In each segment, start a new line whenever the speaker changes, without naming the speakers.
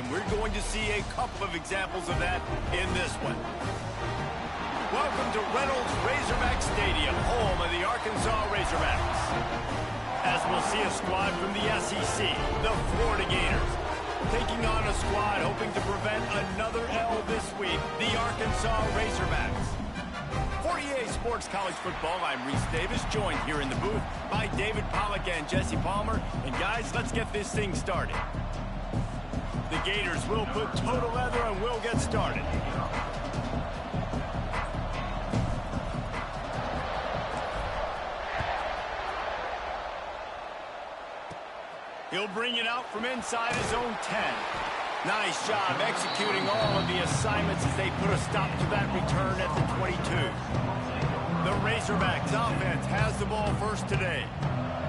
we're going to see a couple of examples of that in this one. Welcome to Reynolds Razorback Stadium, home of the Arkansas Razorbacks. As we'll see a squad from the SEC, the Florida Gators, taking on a squad hoping to prevent another L this week, the Arkansas Razorbacks. For EA Sports College Football, I'm Reese Davis, joined here in the booth by David Pollack and Jesse Palmer. And guys, let's get this thing started. The Gators will put total leather and we'll get started. He'll bring it out from inside his own 10. Nice job executing all of the assignments as they put a stop to that return at the 22. The Razorbacks offense has the ball first today.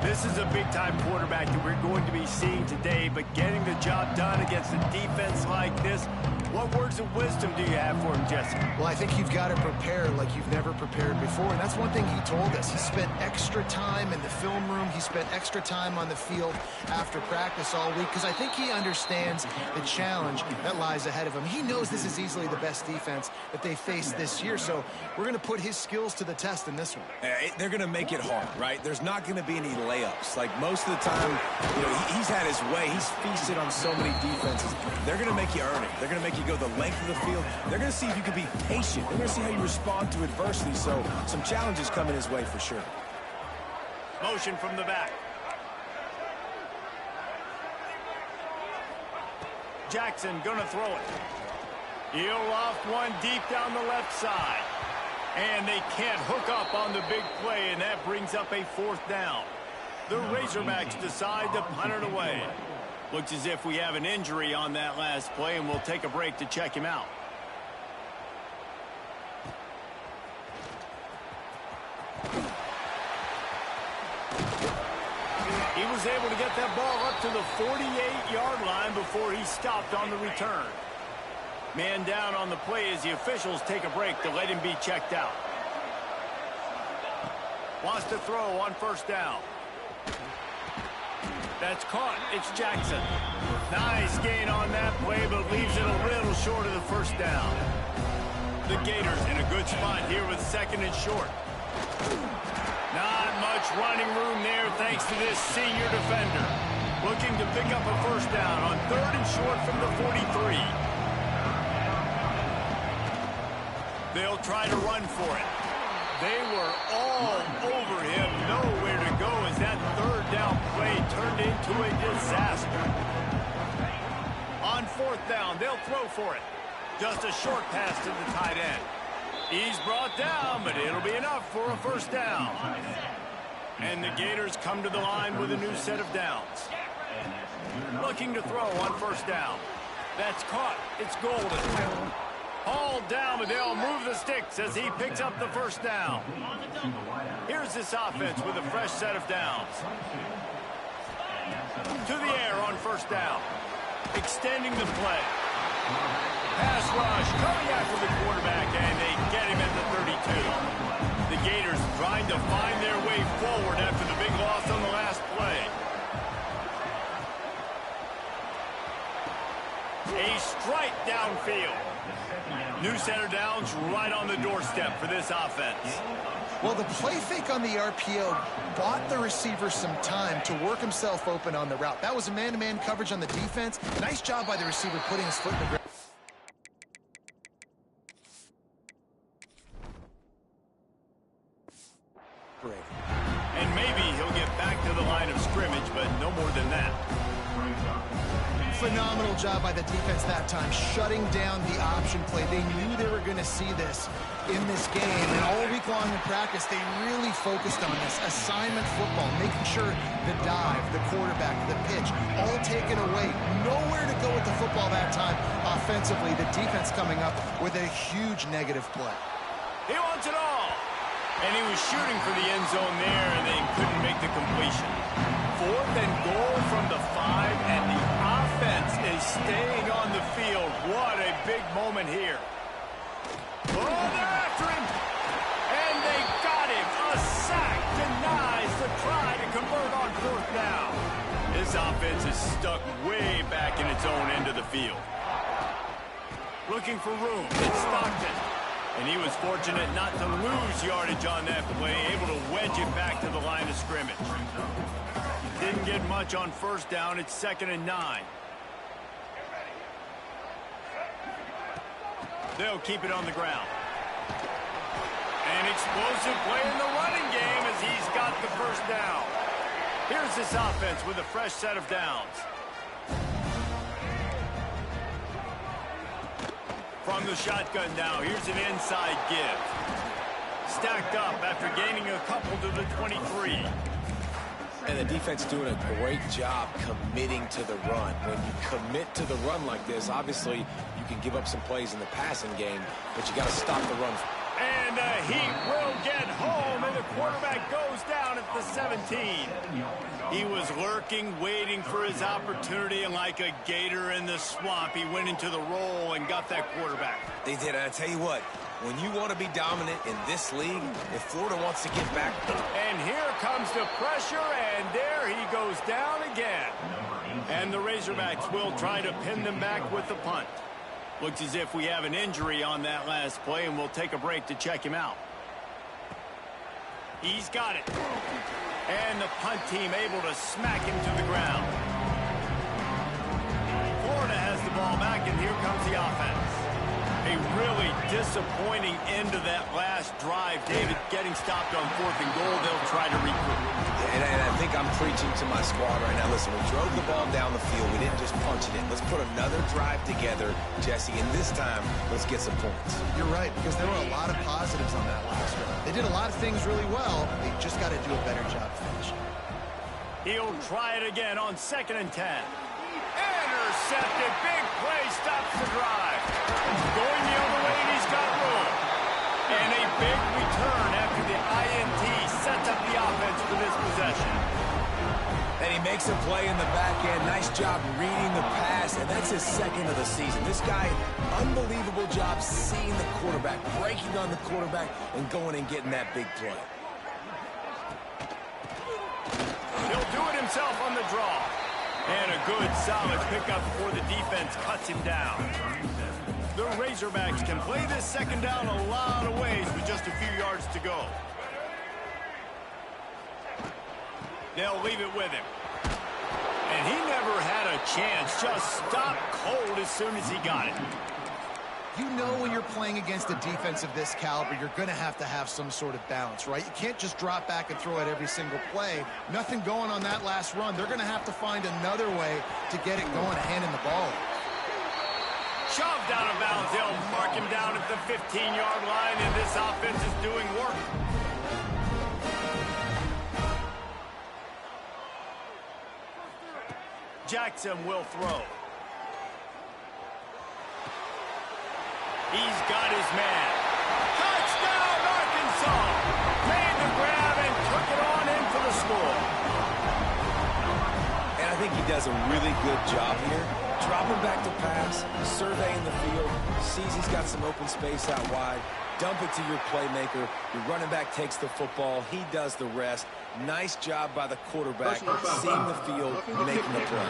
This is a big-time quarterback that we're going to be seeing today, but getting the job done against a defense like this, what words of wisdom do you have for him, Jesse?
Well, I think you've got to prepare like you've never prepared before, and that's one thing he told us. He spent extra time in the film room. He spent extra time on the field after practice all week because I think he understands the challenge that lies ahead of him. He knows this is easily the best defense that they face this year, so we're going to put his skills to the test in this one.
They're going to make it hard, right? There's not going to be any layups. Like most of the time, you know, he's had his way. He's feasted on so many defenses. They're going to make you earn it. They're going to make you go the length of the field. They're going to see if you can be patient. They're going to see how you respond to adversity. So some challenges coming his way for sure.
Motion from the back. Jackson going to throw it. He'll loft one deep down the left side. And they can't hook up on the big play, and that brings up a fourth down. The Razorbacks decide to punt it away. Looks as if we have an injury on that last play, and we'll take a break to check him out. He was able to get that ball up to the 48-yard line before he stopped on the return. Man down on the play as the officials take a break to let him be checked out. Wants to throw on first down. That's caught. It's Jackson. Nice gain on that play, but leaves it a little short of the first down. The Gators in a good spot here with second and short. Not much running room there thanks to this senior defender. Looking to pick up a first down on third and short from the 43. They'll try to run for it. They were all over him, nowhere to go as that third down play turned into a disaster. On fourth down, they'll throw for it. Just a short pass to the tight end. He's brought down, but it'll be enough for a first down. And the Gators come to the line with a new set of downs. Looking to throw on first down. That's caught. It's Golden. Hauled down, but they'll move the sticks as he picks up the first down. Here's this offense with a fresh set of downs. To the air on first down. Extending the play. Pass rush coming after the quarterback, and they get him at the 32. The Gators trying to find their way forward after the big loss on the last play. A strike downfield. New set of downs right on the doorstep for this offense.
Well, the play fake on the RPO bought the receiver some time to work himself open on the route. That was a man-to-man coverage on the defense. Nice job by the receiver putting his foot in the ground.
And maybe he'll get back to the line of scrimmage, but no more than that.
Phenomenal job by the defense that time, shutting down the option play. They knew they were going to see this in this game, and all week long in practice, they really focused on this. Assignment football, making sure the dive, the quarterback, the pitch, all taken away. Nowhere to go with the football that time. Offensively, the defense coming up with a huge negative play.
He wants it all. And he was shooting for the end zone there, and they couldn't make the completion. Fourth and goal from the 5, and the offense is staying on the field. What a big moment here. Oh, they're after him. And they got him. A sack denies the try to convert on fourth down. This offense is stuck way back in its own end of the field. Looking for room. It's Stockton. And he was fortunate not to lose yardage on that play, able to wedge it back to the line of scrimmage. Didn't get much on first down. It's 2nd and 9. They'll keep it on the ground. An explosive play in the running game as he's got the first down. Here's this offense with a fresh set of downs. From the shotgun now, here's an inside give. Stacked up after gaining a couple to the 23.
And the defense doing a great job committing to the run. When you commit to the run like this, obviously you can give up some plays in the passing game, but you got to stop the run.
And he will get home, and the quarterback goes down at the 17. He was lurking, waiting for his opportunity, and like a gator in the swamp, he went into the roll and got that quarterback.
They did, and I tell you what, when you want to be dominant in this league, if Florida wants to get back.
And here comes the pressure, and there he goes down again. And the Razorbacks will try to pin them back with the punt. Looks as if we have an injury on that last play, and we'll take a break to check him out. He's got it. And the punt team able to smack him to the ground. Florida has the ball back, and here comes the offense. A really disappointing end to that last drive. David getting stopped on 4th and goal. They'll try to regroup.
And I think I'm preaching to my squad right now. Listen, we drove the ball down the field. We didn't just punch it in. Let's put another drive together, Jesse, and this time, let's get some points.
You're right, because there were a lot of positives on that last one. They did a lot of things really well. They just got to do a better job finishing.
He'll try it again on 2nd and 10. Intercepted. Big play stops the drive. Going the other way, and he's got room. And a big return after the INT sets up the offense for this possession.
And he makes a play in the back end. Nice job reading the pass, and that's his 2nd of the season. This guy, unbelievable job seeing the quarterback, breaking on the quarterback, and going and getting that big play.
He'll do it himself on the draw. And a good, solid pickup before the defense cuts him down. The Razorbacks can play this 2nd down a lot of ways with just a few yards to go. They'll leave it with him. And he never had a chance. Just stopped cold as soon as he got it.
You know when you're playing against a defense of this caliber, you're going to have some sort of balance, right? You can't just drop back and throw it every single play. Nothing going on that last run. They're going to have to find another way to get it going and handing the ball.
Shoved out of bounds. They'll mark him down at the 15-yard line, and this offense is doing work. Jackson will throw. He's got his man. Touchdown, Arkansas! Made the grab and took it on in for the score.
And I think he does a really good job here. Dropping back to pass, surveying the field, sees he's got some open space out wide. Dump it to your playmaker. Your running back takes the football. He does the rest. Nice job by the quarterback, seeing the field, making the play.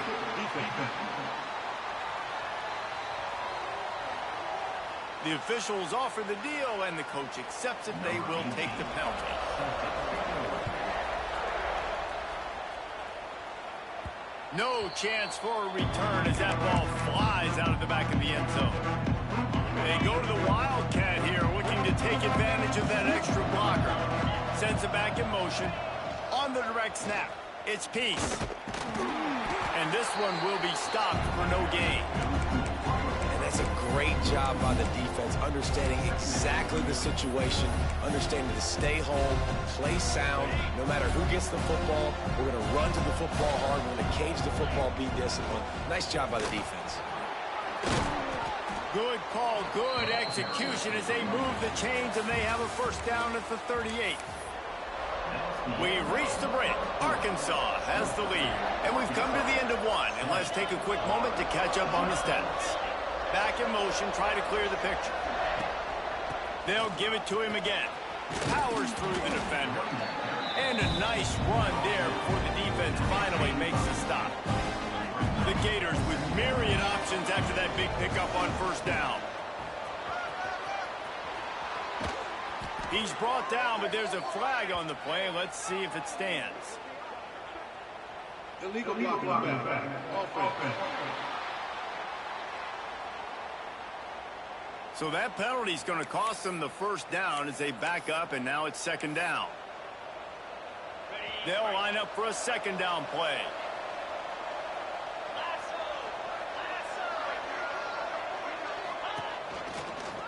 The officials offer the deal, and the coach accepts it. They will take the penalty. No chance for a return as that ball flies out of the back of the end zone. They go to the Wildcat here, looking to take advantage of that extra blocker. Sends it back in motion. On the direct snap, it's Peace. And this one will be stopped for no gain.
That's a great job by the defense, understanding exactly the situation, understanding to stay home, play sound. No matter who gets the football, we're going to run to the football hard. We're going to cage the football, be disciplined. Nice job by the defense.
Good call, good execution as they move the chains, and they have a first down at the 38. We've reached the break. Arkansas has the lead, and we've come to the end of one. And let's take a quick moment to catch up on the stats. Back in motion, try to clear the picture. They'll give it to him again. Powers through the defender. And a nice run there before the defense finally makes the stop. The Gators with myriad options after that big pickup on first down. He's brought down, but there's a flag on the play. Let's see if it stands.
Illegal blocking back. Offense.
So that penalty is going to cost them the first down as they back up, and now it's second down. They'll line up for a second down play.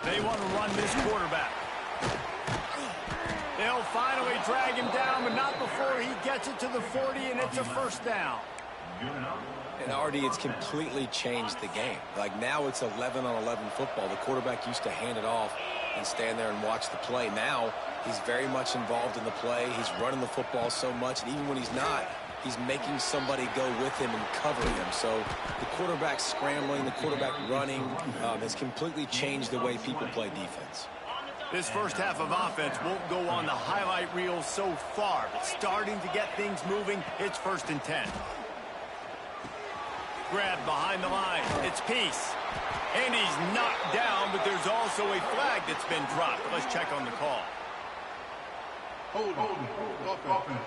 They want to run this quarterback. They'll finally drag him down, but not before he gets it to the 40, and it's a first down.
And Artie, it's completely changed the game. Like now it's 11-on-11 football. The quarterback used to hand it off and stand there and watch the play. Now he's very much involved in the play. He's running the football so much, and even when he's not, he's making somebody go with him and cover him. So the quarterback scrambling, the quarterback running has completely changed the way people play defense.
This first half of offense won't go on the highlight reel so far, but starting to get things moving. It's 1st and 10. Grab behind the line. It's Peace. And he's knocked down, but there's also a flag that's been dropped. Let's check on the call.
Hold. Offense.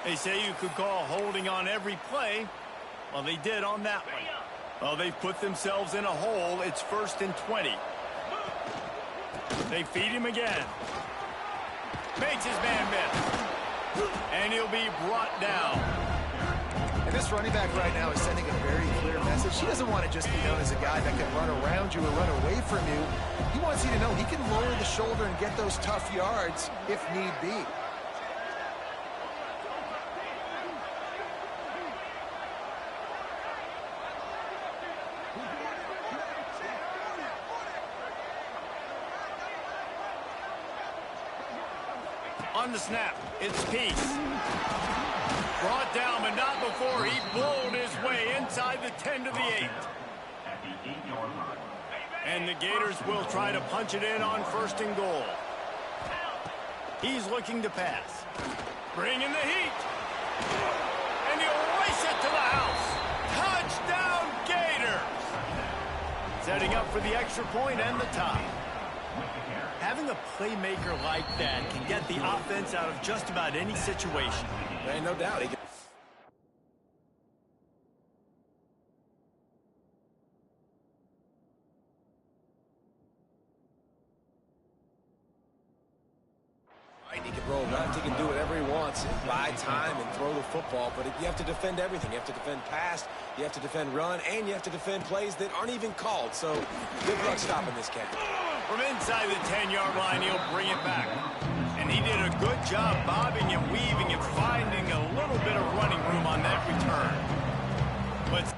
They say you could call holding on every play. Well, they did on that one. Well, they've put themselves in a hole. It's 1st and 20. They feed him again. Makes his man miss. And he'll be brought down.
And this running back right now is sending a very clear message. He doesn't want to just be known as a guy that can run around you or run away from you. He wants you to know he can lower the shoulder and get those tough yards if need be.
On the snap, it's Peace. Brought down, but not before he bowled his way inside the 10 to the 8. And the Gators will try to punch it in on 1st and goal. He's looking to pass. Bring in the heat. And he'll race it to the house. Touchdown, Gators! Setting up for the extra point and the tie. Having a playmaker like that can get the offense out of just about any situation.
There ain't no doubt. He can roll left, he can do whatever he wants, buy time and throw the football, but you have to defend everything. You have to defend pass, you have to defend run, and you have to defend plays that aren't even called. So good luck stopping this cat.
From inside the 10-yard line, he'll bring it back. And he did a good job bobbing and weaving and finding a little bit of running room on that return. But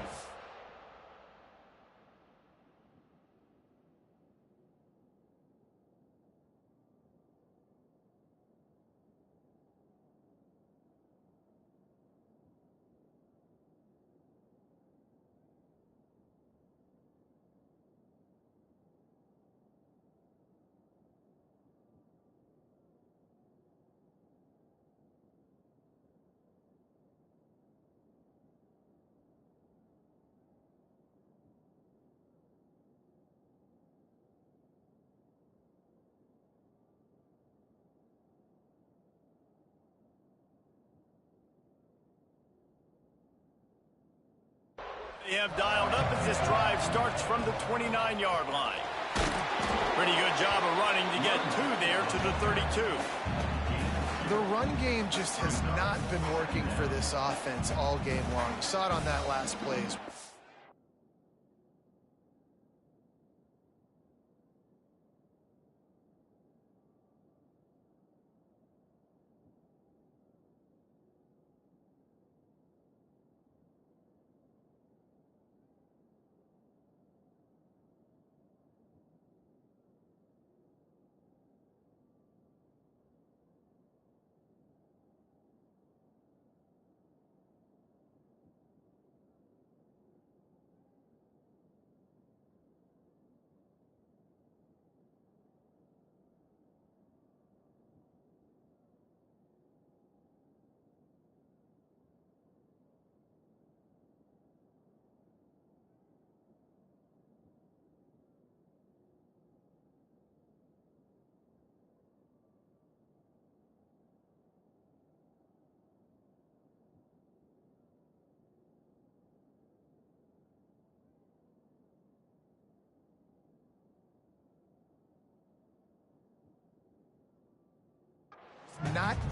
they have dialed up as this drive starts from the 29-yard line. Pretty good job of running to get two there to the 32.
The run game just has not been working for this offense all game long. You saw it on that last play.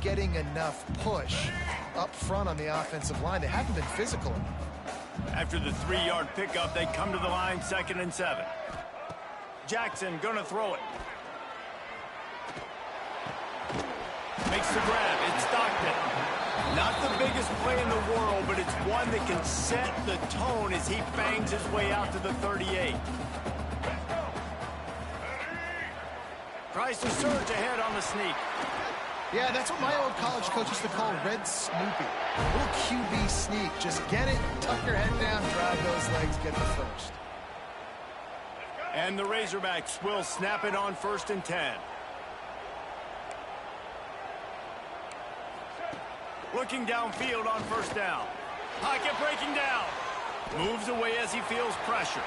getting enough push up front on the offensive line. They haven't been physical enough.
After the 3-yard pickup, they come to the line, 2nd and 7. Jackson gonna throw it. Makes the grab. It's Stockton. Not the biggest play in the world, but it's one that can set the tone as he bangs his way out to the 38. Tries to surge ahead on the sneak.
Yeah, that's what my old college coach used to call Red Snoopy. A little QB sneak. Just get it, tuck your head down, drive those legs, get the first.
And the Razorbacks will snap it on 1st and 10. Looking downfield on 1st down. Pocket breaking down. Moves away as he feels pressure.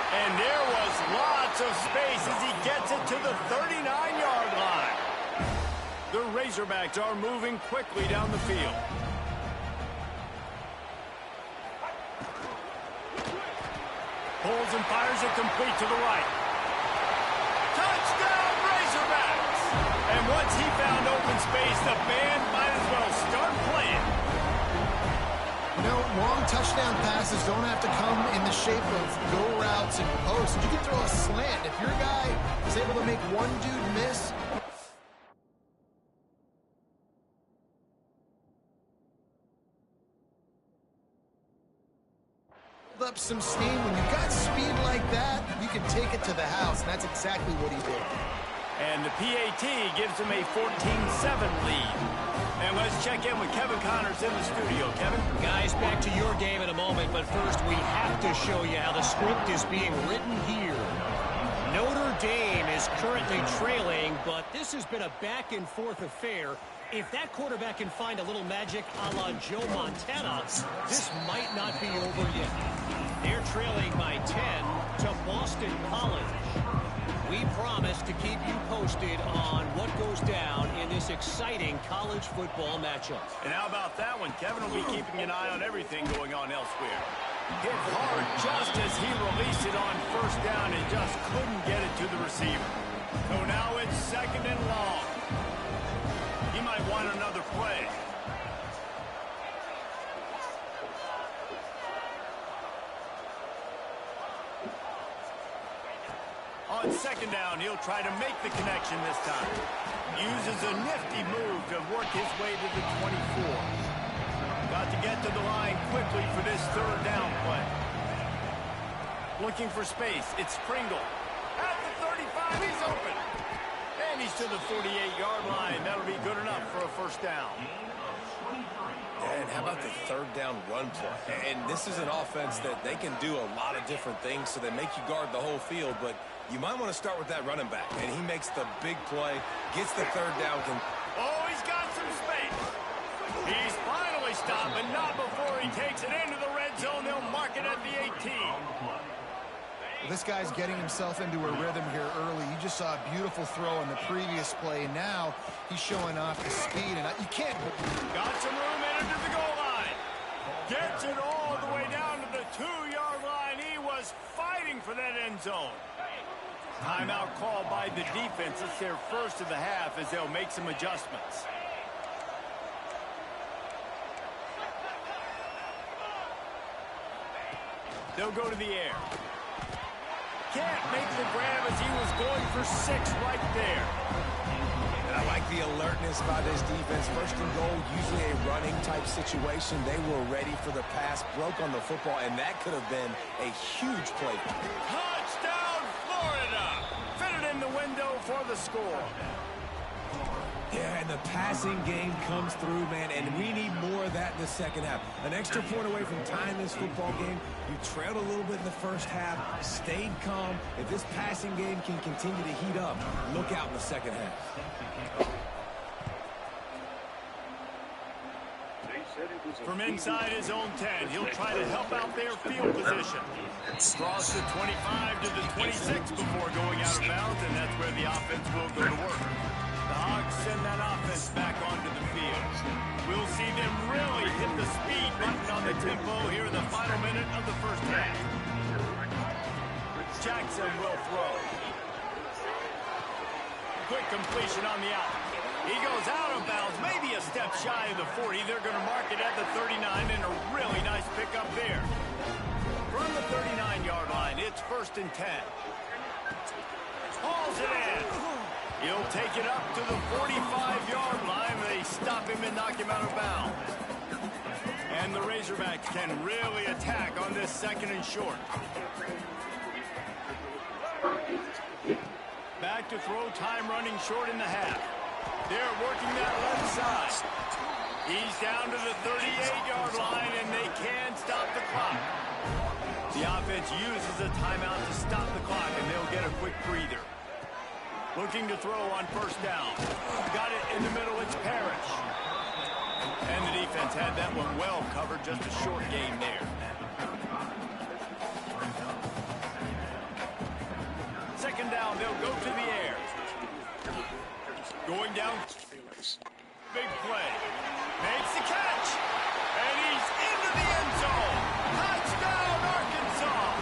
And there was lots of space as he gets it to the 39-yard line. The Razorbacks are moving quickly down the field. Pulls and fires it complete to the right. Touchdown, Razorbacks! And once he found open space, the band might as well start playing.
You know, long touchdown passes don't have to come in the shape of go routes and posts. You can throw a slant. If your guy is able to make one dude miss, up some steam. When you've got speed like that, you can take it to the house, and that's exactly what he did.
And the PAT gives him a 14-7 lead. And let's check in with Kevin Connors in the studio. Kevin?
Guys, back to your game in a moment, but first we have to show you how the script is being written here. Notre Dame is currently trailing, but this has been a back-and-forth affair. If that quarterback can find a little magic a la Joe Montana, this might not be over yet. They're trailing by 10 to Boston College. We promise to keep you posted on what goes down in this exciting college football matchup.
And how about that one? Kevin will be keeping an eye on everything going on elsewhere. Hit hard just as he released it on 1st down and just couldn't get it to the receiver. So now it's 2nd and long. He might want another play. On 2nd down, he'll try to make the connection this time. Uses a nifty move to work his way to the 24. Got to get to the line quickly for this 3rd down play. Looking for space. It's Pringle. At the 35, he's open. And he's to the 48-yard line. That'll be good enough for a 1st down.
And how about the 3rd down run play? And this is an offense that they can do a lot of different things, so they make you guard the whole field, but you might want to start with that running back. And he makes the big play, gets the 3rd down.
Oh, he's got some space. He's finally stopped, but not before he takes it into the red zone. They'll mark it at the 18.
This guy's getting himself into a rhythm here early. You just saw a beautiful throw in the previous play, and now he's showing off the speed. And you can't.
Got some room in into the goal line. Gets it all the way down to the 2-yard line. He was fighting for that end zone. Timeout called by the defense. It's their first of the half as they'll make some adjustments. They'll go to the air. Can't make the grab as he was going for 6 right there.
And I like the alertness by this defense. 1st and goal, usually a running type situation. They were ready for the pass, broke on the football, and that could have been a huge play.
Touchdown, Florida! Fitted in the window for the score.
Yeah, and the passing game comes through, man, and we need more of that in the 2nd half. An extra point away from tying this football game. You trailed a little bit in the 1st half, stayed calm. If this passing game can continue to heat up, look out in the 2nd half.
From inside his own 10, he'll try to help out their field position. Cross the 25 to the 26 before going out of bounds, and that's where the offense will go to work. The Hogs send that offense back onto the field. We'll see them really hit the speed button on the tempo here in the final minute of the 1st half. Jackson will throw. Quick completion on the out. He goes out of bounds, maybe a step shy of the 40. They're going to mark it at the 39, and a really nice pickup there. From the 39-yard line, it's 1st and 10. Hauls it in. He'll take it up to the 45-yard line. They stop him and knock him out of bounds. And the Razorbacks can really attack on this 2nd and short. Back to throw, time running short in the half. They're working that left side. He's down to the 38-yard line, and they can stop the clock. The offense uses a timeout to stop the clock, and they'll get a quick breather. Looking to throw on 1st down. Got it in the middle, it's Parrish. And the defense had that one well covered, just a short game there. 2nd down, they'll go to the air. Going down. Big play. Makes the catch. And he's into the end zone. Touchdown, Arkansas.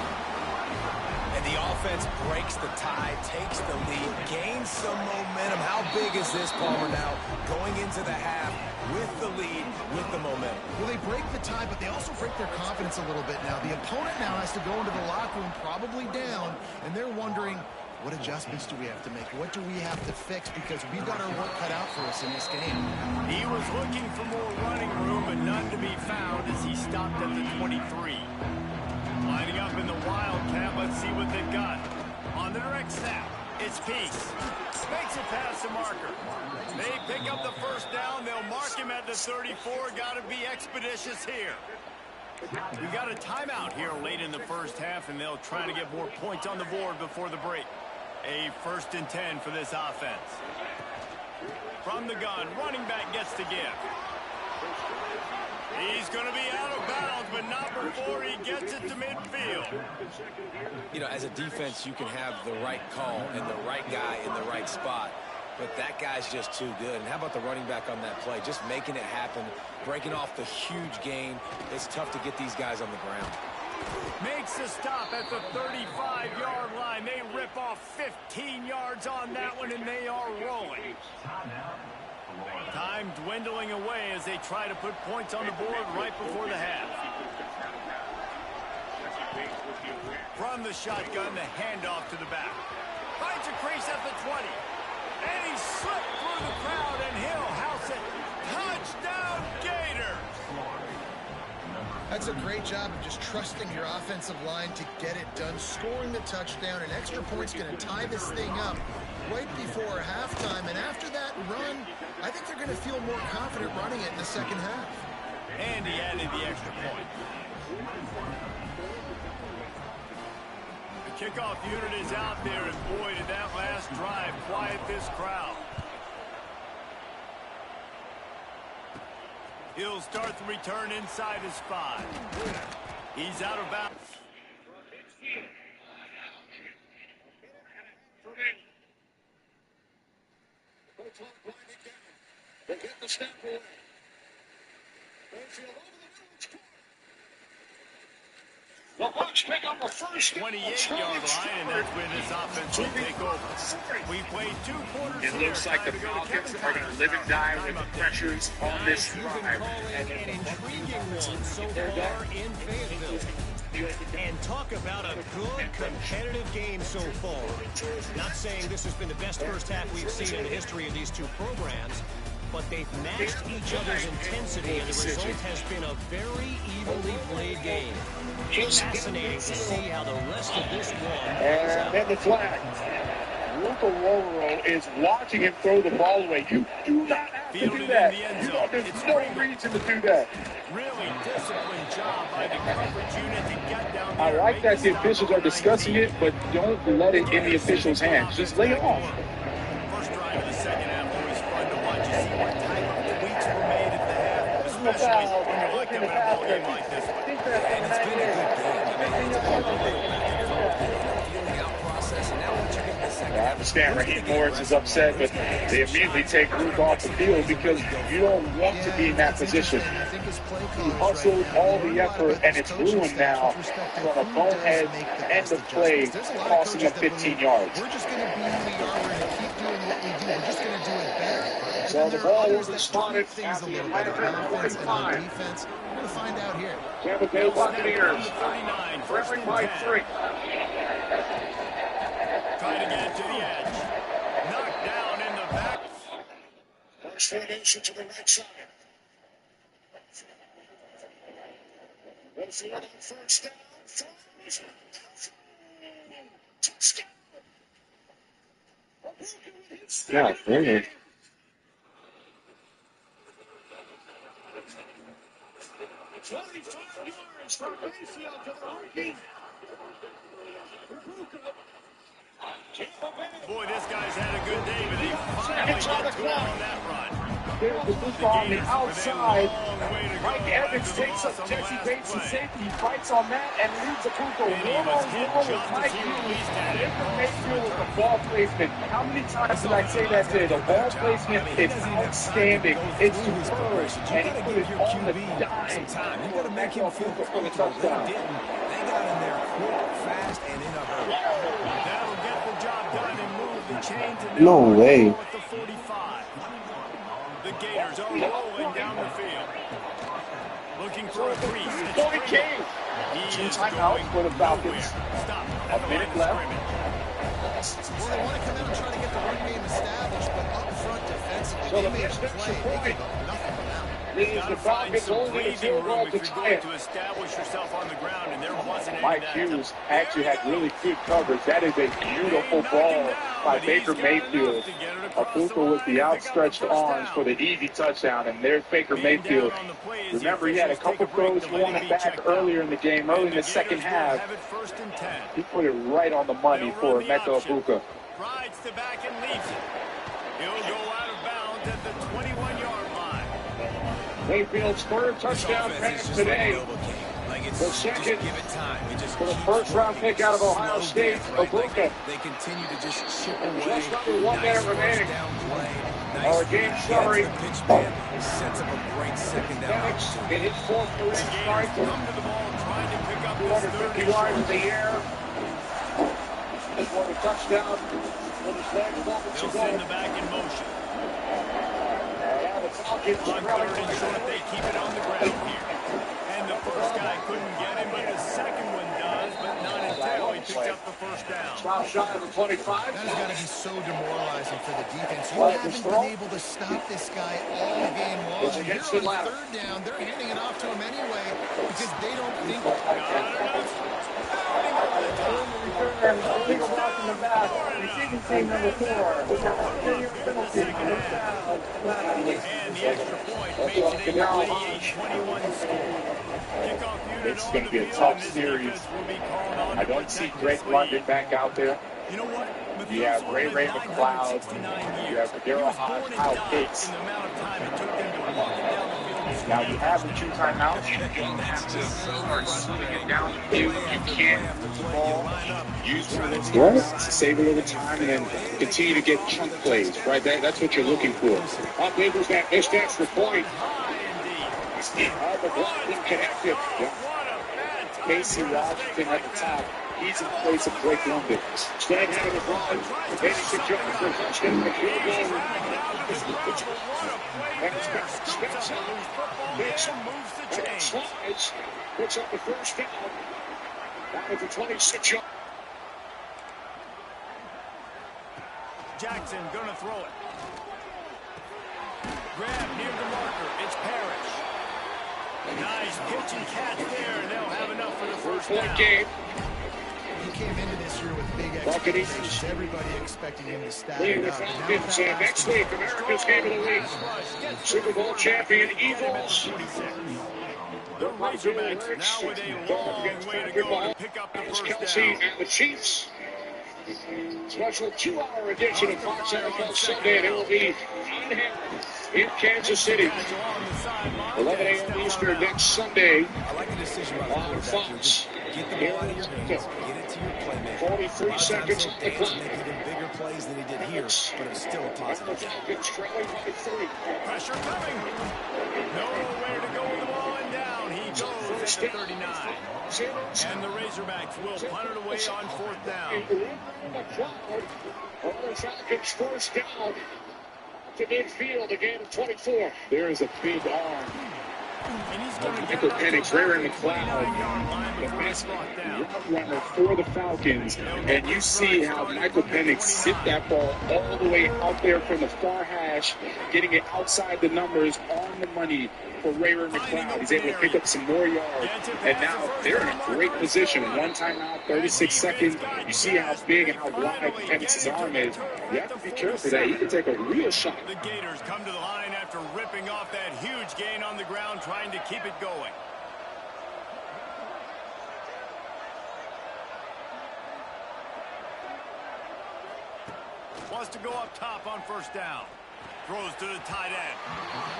And the offense breaks the tie, takes the lead, gains some momentum. How big is this, Palmer, now going into the half with the lead, with the momentum?
Well, they break the tie, but they also break their confidence a little bit now. The opponent now has to go into the locker room probably down, and they're wondering, what adjustments do we have to make? What do we have to fix? Because we've got our work cut out for us in this game.
He was looking for more running room, but none to be found as he stopped at the 23. Lining up in the Wildcat, let's see what they've got. On the direct snap, it's Peace. Makes it past the marker. They pick up the 1st down. They'll mark him at the 34. Got to be expeditious here. We got a timeout here late in the 1st half, and they'll try to get more points on the board before the break. A 1st and 10 for this offense. From the gun, running back gets to give. He's going to be out of bounds, but not before he gets it to midfield.
You know, as a defense, you can have the right call and the right guy in the right spot, but that guy's just too good. And how about the running back on that play? Just making it happen, breaking off the huge gain. It's tough to get these guys on the ground.
Makes a stop at the 35-yard line. They rip off 15 yards on that one, and they are rolling. Time dwindling away as they try to put points on the board right before the half. From the shotgun, the handoff to the back. Finds a crease at the 20. And he slipped through the crowd, and he'll house it. Touchdown, Gators!
That's a great job of just trusting your offensive line to get it done, scoring the touchdown. An extra point's going to tie this thing up right before halftime. And after that run, I think they're going to feel more confident running it in the 2nd half.
And he added the extra point. The kickoff unit is out there, and boy, did that last drive quiet this crowd. He'll start the return inside his 5. He's out of bounds.
They get the snap away.
28-yard line, and that's where this offense will take over. We played 2 quarters.
It looks like the Falcons are going to live and die with the pressures on this drive.
And an intriguing one so far in Fayetteville. And talk about a good competitive game so far. Not saying this has been the best 1st half we've seen in the history of these 2 programs, but they've matched each other's intensity, and the result has been a very evenly played game. Fascinating to see how the rest of this one plays out.
And then the flag. Luca Roro is watching him throw the ball away. You do not have to do that. There's no reason to do that.
Really disciplined job by the coverage unit to get down there.
I like that the officials are discussing it, but don't let it in the officials' hands. Just lay it off.
First drive of the 2nd half, always fun to watch. You see what type of tweaks were made at the half, especially when you're like them in a ball game like this one.
And it's been a good game. I mean, it's all a little back and forth, feeling out process, and now once you get in the 2nd half,
I understand Raheem Morris is upset, but they immediately take Luke off the field because you don't want to be in that position. He hustled all the effort, and it's ruined now from a bonehead end of play, costing him 15 yards.
We're just going to be who we are. We're going to keep doing what we do. We're just going to do it better.
So the ball will be
that
spotted
things
at
a
the
little bit
Atlanta
on offense and on
45.
defense. We're going to find out here.
Tampa Bay Buccaneers trailing by 3.
Trying to get it to the edge. Knocked down in the back.
First formation to the right side. Goes on first down. Yeah, really. 25 yards from Mayfield to the rookie.
Boy, this guy's had a good day, but he finally gets to it on that run.
There's the football on the outside. Mike Evans takes up Jesse Bates and safety. He fights on that and leads the Puka one-on-one with Mike Hughes. Baker Mayfield with the ball placement. How many times did I say that today? The ball placement is outstanding. It's superb. And he put it on the dime.
You got to make him feel
for the touchdown.
They got in there quick, fast, and in a hurry.
That'll get the job done and move the chains.
No way.
At the 45. The Gators are rolling down the field. Looking for a crease.
Point game. Two timeouts for the Falcons.
Stop.
A minute left.
Well, they want to come out and try to get the run game established, but up front defensively,
So
they
the
made a
first
play.
extra
They
point
gave up nothing but that.
leaves the Falcons only a field goal to tie it.
To establish yourself on the ground, and there wasn't any
Mike
of that.
Hughes actually had really good coverage. That is a beautiful ball by Baker Mayfield. Abuka with the outstretched arms for the easy touchdown, and there's Baker Mayfield. Remember, he had a couple throws going back earlier in the game, early in the second half. He put it right on the money for Emeka Abuka.
Rides to back and leaves it. He'll go out of bounds at the 21-yard line.
Mayfield's third touchdown pass today. The second for the first-round pick out of Ohio State, Abuka.
They continue to just chip away.
Just under 1 minute remaining. Our game summary.
Pitch man sets up a great second down.
Penix in his fourth career start.
Come to the ball, trying to pick up his
250
third.
yards in the air. This one a touchdown with his legs moments
They'll
ago.
send the back in motion.
Now the Falcons
On
trailing
third and short, they keep it on the ground here. And the first guy couldn't get him, but the second one does, but not until he picks up the first down.
Stop shot of the 25.
That has got to be so demoralizing for the defense. You
Well,
haven't
it's
been
throw.
able to stop this guy all game long.
It's
And
against
here
the
on
ladder.
third down, they're handing it off to him anyway because they don't think.
Illegal block in the back. Receiving team number 4. We got a 3-year penalty.
And the extra point makes it a 28-21 score. Kickoff unit
It's
on
going
the
to be a
field,
tough
and this
series.
defense will be called on
I
to
don't see
protect
Drake
this
London
lead.
back out there.
You know what?
You have Ray
Methuselah
McCloud.
lived 969
You
years.
have
He
Daryl
was
Hodge,
born and
Kyle
died
Pitts.
in the amount of time it took them to walk it down the field.
Now you have the 2 timeouts. You don't have to start slowing it down the field. You can't ball. Use one of those times to save a little time and then continue to get chunk plays. Right, that's what you're looking for. Up Eagles that missed extra point. The block connected. Casey Washington at the top. He's in place of Drake London. Staying out of the run. Basic Jones for touchdown. The field goal. And it's got Spencer. Slides. Puts up the first down. Down at the 26-yard.
Jackson gonna throw it. Grab near the marker. It's Parrish. Nice pitch and catch there, and they'll have enough for the first down.
Game.
He came into this year with big
Buccaneers.
expectations. Everybody expecting him to stack
Leading
it
the
up. And now
Falcons
that
next
last
week, America's Game of the Week. Super Bowl champion Eagles.
The Razorbacks now with a long way to go to pick up the first
Kelsey
down.
and the Chiefs. Special 2-hour edition of Fox NFL Sunday, and it will be on hand in Kansas City. 11 a.m. Eastern next Sunday
I like the decision by the
on
quarterback.
Fox.
Just get the ball out of your hands, get it to your playmaker.
43 seconds on the clock.
Make even bigger plays than he did here, but it's still a
The
positive.
Falcons trailing by 3.
Pressure coming. Nowhere to go with the ball and down. He goes at the 39. And the Razorbacks will punt it away on fourth down.
On the Falcons first down. to midfield, a gain of 24. There is a big arm.
And he's going to get
Michael
it up to
Penix,
about
Ray
the
McCloud,
29-yard line
the
before
best
it's brought down.
route runner for the Falcons. And you see how Michael Penix hit that ball all the way out there from the far hash, getting it outside the numbers on the money for Ray McCloud. He's able to pick up some more yards. And now they're in a great position. One timeout, 36 seconds. You see how big and how wide Penix's arm is. You have to be careful that he can take a real shot.
The Gators come to the line after ripping off that huge gain on the ground, trying to keep it going. Wants to go up top on first down. Throws to the tight end.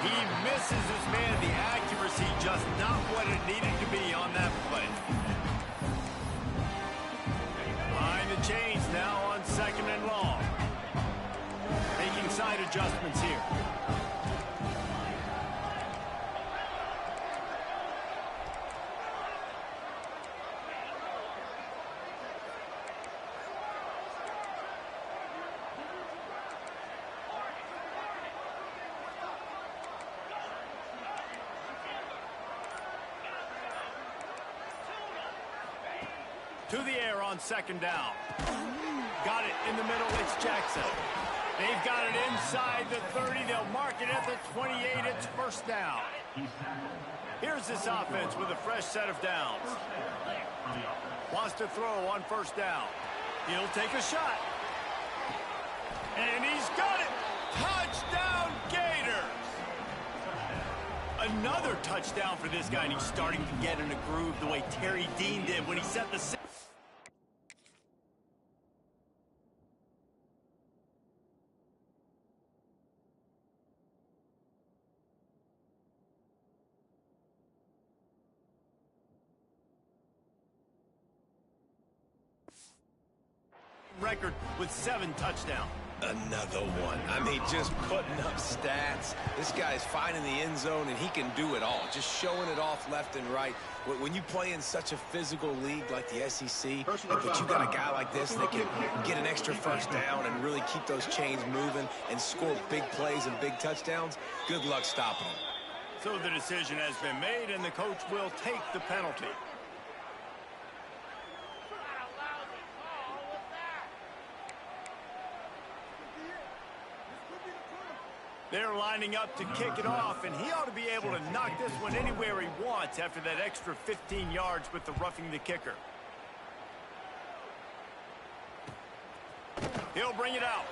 He misses his man. The accuracy just not what it needed to be on that play. Behind the chains now on 2nd and long. Making side adjustments here. To the air on 2nd down. Got it in the middle. It's Jackson. They've got it inside the 30. They'll mark it at the 28. It's first down. Here's this offense with a fresh set of downs. Wants to throw on first down. He'll take a shot. And he's got it. Touchdown, Gators. Another touchdown for this guy, and he's starting to get in a groove the way Terry Dean did when he set the record with 7 touchdowns.
Another one. I mean, just putting up stats. This guy's finding the end zone, and he can do it all. Just showing it off left and right. When you play in such a physical league like the SEC, but you got a guy like this that can get an extra first down and really keep those chains moving and score big plays and big touchdowns, good luck stopping him.
So the decision has been made, and the coach will take the penalty. They're lining up to kick it off, and he ought to be able to knock this one anywhere he wants after that extra 15 yards with the roughing the kicker. He'll bring it out.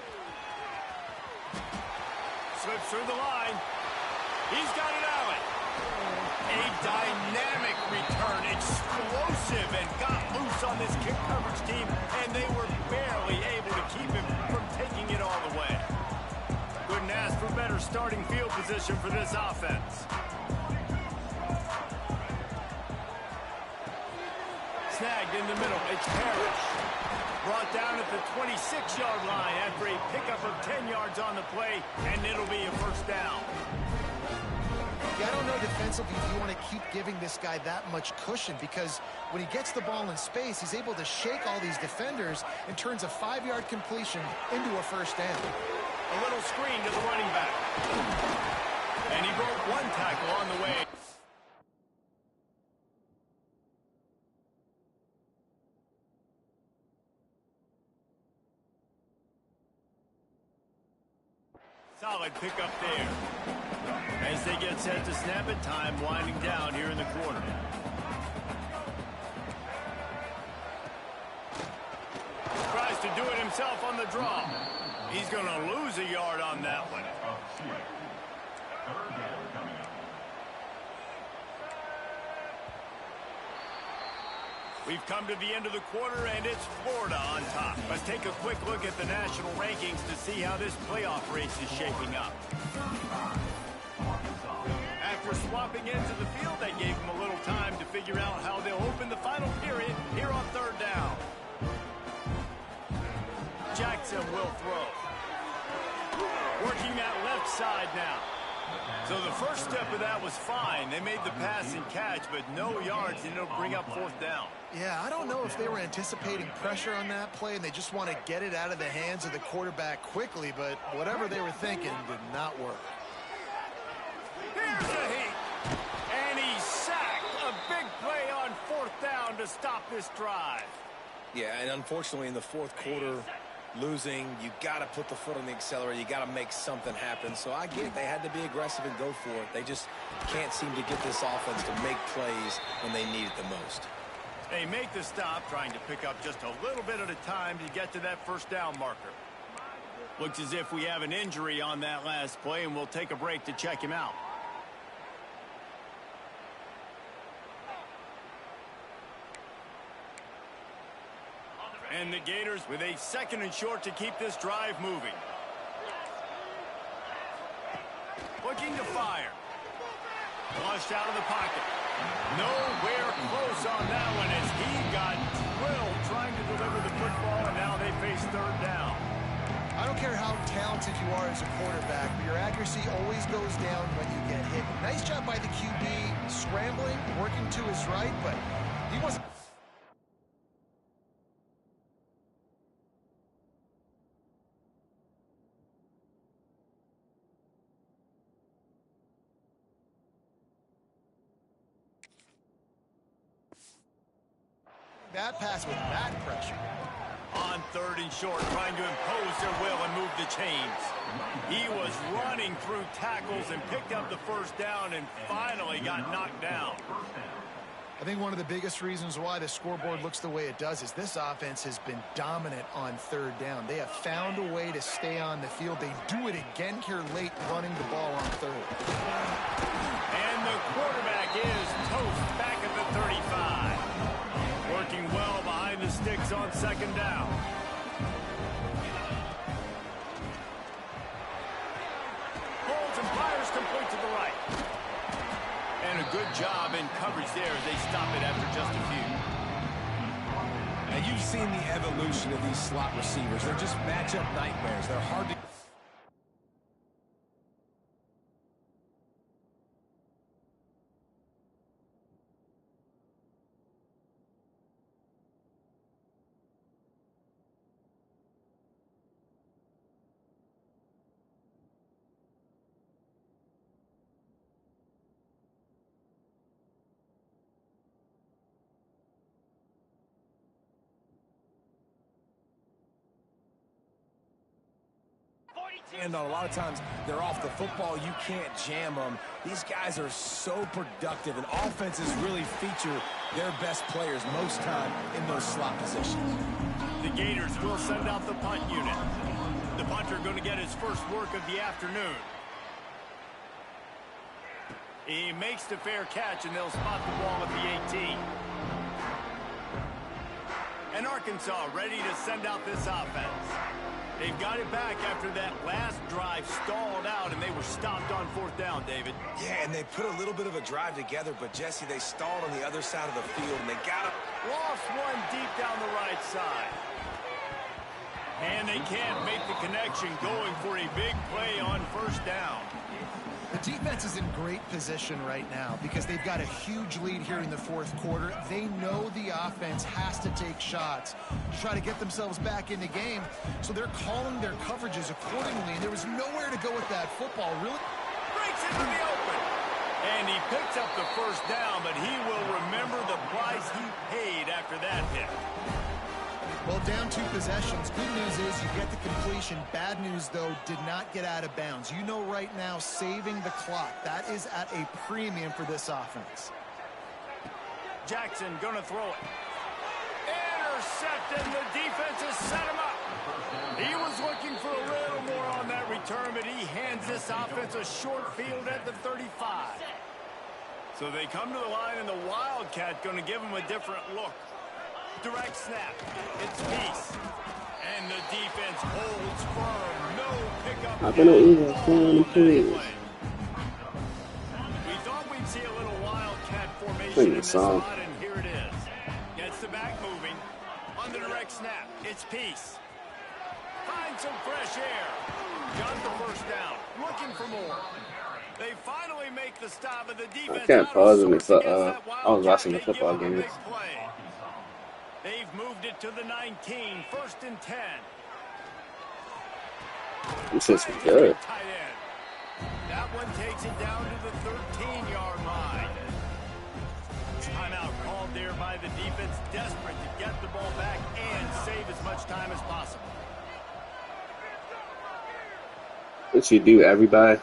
Slips through the line. He's got it out. A dynamic return, explosive, and got loose on this kick coverage team, and they were barely able to keep him from taking it all the way. Couldn't ask for better starting field position for this offense. Snagged in the middle. It's Parrish. Brought down at the 26-yard line after a pickup of 10 yards on the play, and it'll be a first down.
Yeah, I don't know defensively if you want to keep giving this guy that much cushion, because when he gets the ball in space, he's able to shake all these defenders and turns a 5-yard completion into a first down.
A little screen to the running back. And he broke one tackle on the way. Solid pickup there. As they get set to snap it, time winding down here in the quarter. Tries to do it himself on the draw. He's going to lose a yard on that one. We've come to the end of the quarter, and it's Florida on top. Let's take a quick look at the national rankings to see how this playoff race is shaping up. After swapping into the field, they gave them a little time to figure out how they'll open the final period here on third down. Jackson will throw. Working that left side now. So the first step of that was fine. They made the pass and catch, but no yards, and it'll bring up fourth down.
Yeah, I don't know if they were anticipating pressure on that play and they just want to get it out of the hands of the quarterback quickly, but whatever they were thinking did not work.
Here's a heat, and he's sacked. A big play on fourth down to stop this drive.
Yeah, and unfortunately in the fourth quarter, losing, you got to put the foot on the accelerator. You got to make something happen. So I get it. They had to be aggressive and go for it. They just can't seem to get this offense to make plays when they need it the most.
They make the stop, trying to pick up just a little bit at a time to get to that first down marker. Looks as if we have an injury on that last play, and we'll take a break to check him out. And the Gators with a 2nd and short to keep this drive moving. Looking to fire. Flushed out of the pocket. Nowhere close on that one as he got drilled trying to deliver the football, and now they face third down.
I don't care how talented you are as a quarterback, but your accuracy always goes down when you get hit. Nice job by the QB scrambling, working to his right, but he wasn't. That pass with that pressure.
On 3rd and short, trying to impose their will and move the chains. He was running through tackles and picked up the first down and finally got knocked down.
I think one of the biggest reasons why the scoreboard looks the way it does is this offense has been dominant on 3rd down. They have found a way to stay on the field. They do it again here late, running the ball on 3rd.
And the quarterback is toast back at the 35. Working well behind the sticks on 2nd down. Holds and fires complete to the right. And a good job in coverage there as they stop it after just a few.
And you've seen the evolution of these slot receivers. They're just matchup nightmares. They're hard to... And a lot of times they're off the football. You can't jam them. These guys are so productive, and offenses really feature their best players most time in those slot positions.
The Gators will send out the punt unit. The punter going to get his first work of the afternoon. He makes the fair catch, and they'll spot the ball at the 18. And Arkansas ready to send out this offense. They've got it back after that last drive stalled out, and they were stopped on 4th down, David.
Yeah, and they put a little bit of a drive together, but, Jesse, they stalled on the other side of the field, and they got it.
Lost one deep down the right side. And they can't make the connection, going for a big play on 1st down.
The defense is in great position right now because they've got a huge lead here in the 4th quarter. They know the offense has to take shots to try to get themselves back in the game, so they're calling their coverages accordingly, and there was nowhere to go with that football, really.
Breaks into the open. And he picks up the first down, but he will remember the price he paid after that hit.
Well, down 2 possessions. Good news is you get the completion. Bad news, though, did not get out of bounds. You know right now, saving the clock, that is at a premium for this offense.
Jackson gonna throw it. Intercepted. The defense has set him up. He was looking for a little more on that return, but he hands this offense a short field at the 35. So they come to the line, and the Wildcat gonna give him a different look. Direct snap. It's Peace. And the defense holds firm. No pickup.
I'm gonna either clone please.
We thought we'd see a little Wildcat formation in this spot, and here it is. Gets the back moving. On the direct snap, it's Peace. Finds some fresh air. Got the first down. Looking for more. They finally make the stop, and the defense
I can't pause it if I was watching the
They
football
give 'em a
games.
big play. They've moved it to the 19, 1st and 10.
This is good.
Tight end. That one takes it down to the 13-yard line. Timeout called there by the defense, desperate to get the ball back and save as much time as possible.
What you do, everybody?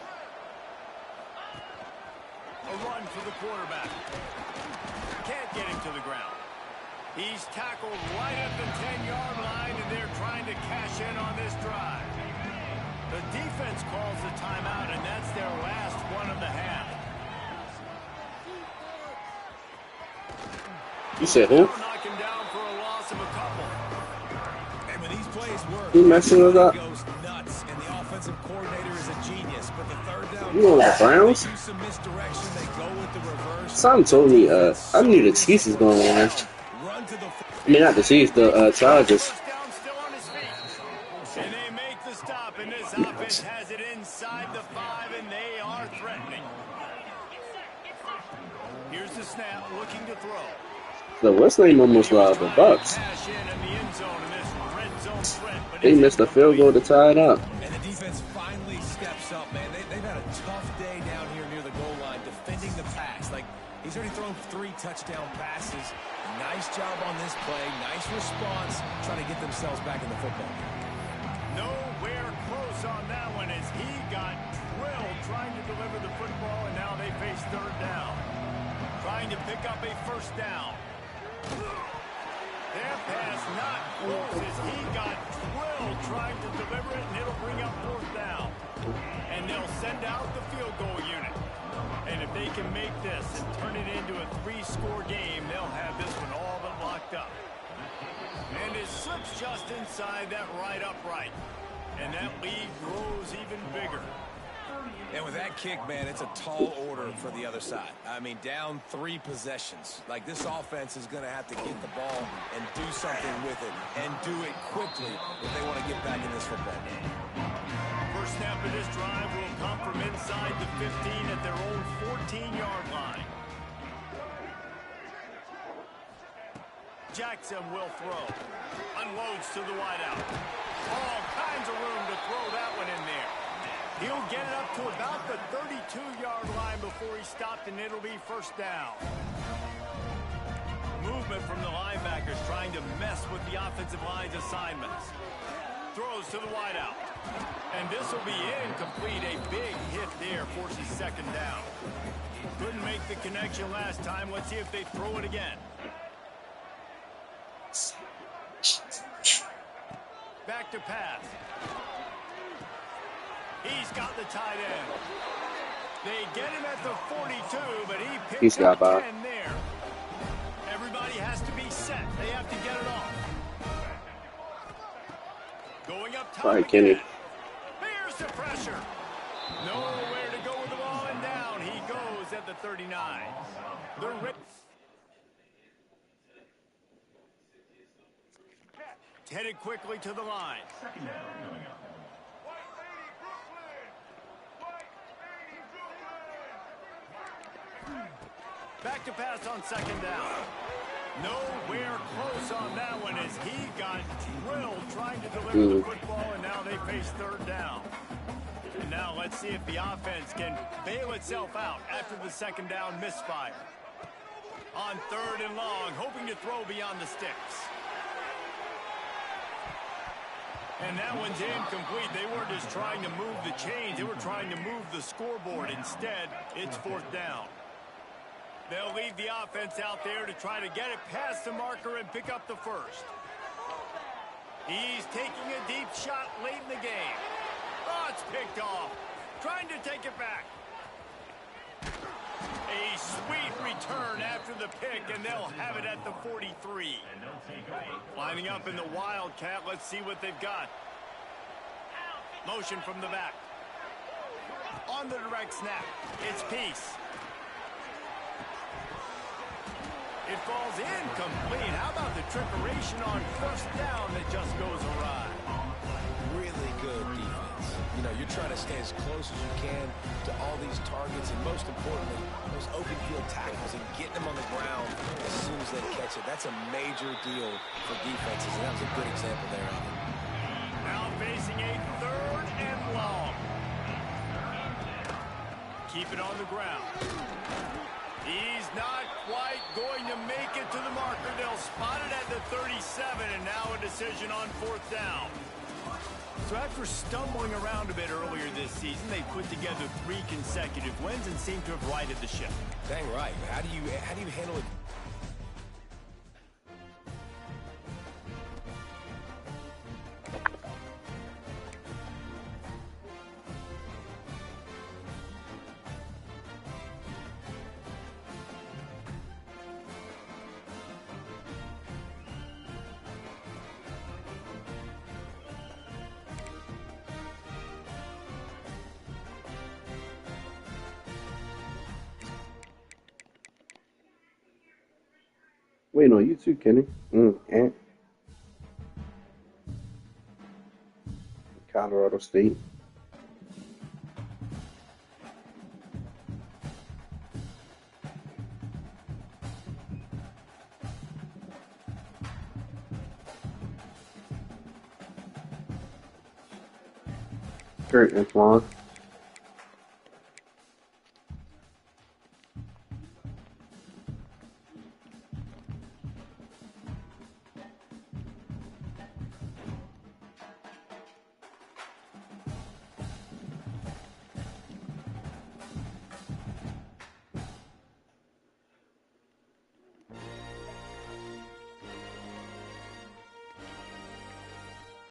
A run for the quarterback. Can't get him to the ground. He's tackled right at the 10-yard line, and they're trying to cash in on this drive. The defense calls the timeout, and that's their last one of the half.
You said who?
Knock him down for a loss of a couple.
And when these plays work,
You messing with that?
goes nuts, and the offensive coordinator is a genius. But the third down,
You know the Browns?
use some misdirection, they go with the reverse.
Someone told me, I knew the Chiefs was going to win.
Run to the
I mean, not the Chiefs, the Chargers.
First down, still on his feet. And they make the stop, and this offense has it inside the 5, and they are threatening. Here's the snap, looking to throw.
The West name almost lost the Bucks.
Cash in the end zone in this red zone threat, but
They missed a field goal to tie it up.
And the defense finally steps up, man. They've had a tough day down here near the goal line defending the pass. Like, he's already thrown 3 touchdown passes. Nice job on this play. Nice response. Trying to get themselves back in the football game.
nowhere close on that one as he got drilled trying to deliver the football, and now they face 3rd down. Trying to pick up a 1st down. Their pass not close as he got drilled trying to deliver it, and it'll bring up 4th down. And they'll send out the field goal unit. And if they can make this and turn it into a 3-score game, they'll have this one all but locked up. And it slips just inside that right upright. And that lead grows even bigger.
And with that kick, man, it's a tall order for the other side. I mean, down 3 possessions. Like, this offense is going to have to get the ball and do something with it, and do it quickly if they want to get back in this football game.
First snap of this drive will come from inside the 15 at their own 14-yard line. Jackson will throw. Unloads to the wideout. All kinds of room to throw that one in there. He'll get it up to about the 32-yard line before he stopped, and it'll be 1st down. Movement from the linebackers trying to mess with the offensive line's assignments. Throws to the wideout. And this will be incomplete. A big hit there forces 2nd down. Couldn't make the connection last time. Let's see if they throw it again. Back to pass. He's got the tight end. They get him at the 42, but he picks up 10 there. Everybody has to be set. They have to get it off. Going up top again.
Kenny.
Here's the pressure. Nowhere to go with the ball, and down he goes at the 39. Headed quickly to the line. Back to pass on 2nd down. Nowhere close on that one as he got drilled trying to deliver the football, and now they face 3rd down. And now let's see if the offense can bail itself out after the 2nd down misfire. On 3rd and long, hoping to throw beyond the sticks. And that one's incomplete. They weren't just trying to move the chains. They were trying to move the scoreboard. Instead, it's 4th down. They'll leave the offense out there to try to get it past the marker and pick up the 1st. He's taking a deep shot late in the game. Oh, it's picked off. Trying to take it back. A sweet return after the pick, and they'll have it at the 43. Lining up in the Wildcat. Let's see what they've got. Motion from the back. On the direct snap. It's Peace. It falls incomplete. How about the trickeration on 1st down that just goes awry?
Really good defense. You know, you're trying to stay as close as you can to all these targets, and most importantly, those open field tackles and getting them on the ground as soon as they catch it. That's a major deal for defenses, and that was a good example there of it.
Now facing a 3rd and long. Keep it on the ground. He's not quite going to make it to the marker. They'll spot it at the 37, and now a decision on 4th down. So after stumbling around a bit earlier this season, they put together 3 consecutive wins and seem to have righted the ship.
Dang right. How do you handle it?
Waiting on you too, Kenny. Colorado State. Kurt Antoine.